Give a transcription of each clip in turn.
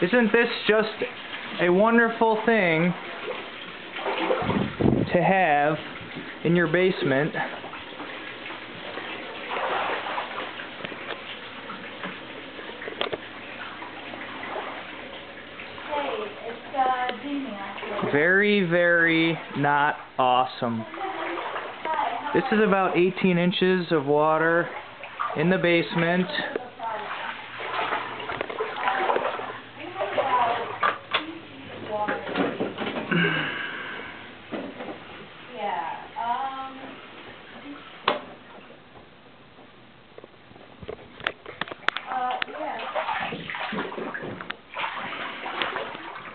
Isn't this just a wonderful thing to have in your basement? Very, very not awesome. This is about 18 inches of water in the basement.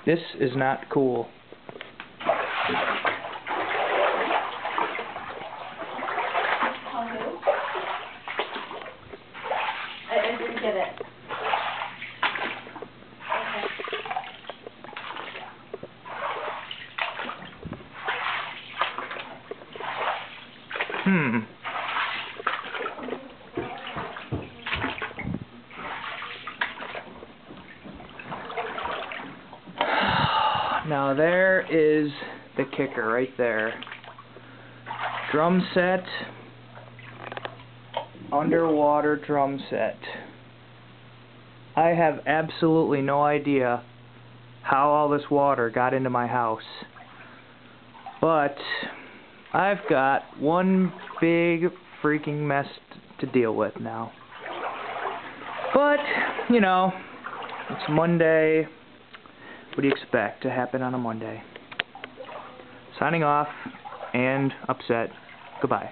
This is not cool. I didn't get it. Now there is the kicker right there. Drum set, underwater drum set. I have absolutely no idea how all this water got into my house, but I've got one big freaking mess to deal with now. But, you know, it's Monday. What do you expect to happen on a Monday? Signing off and upset. Goodbye.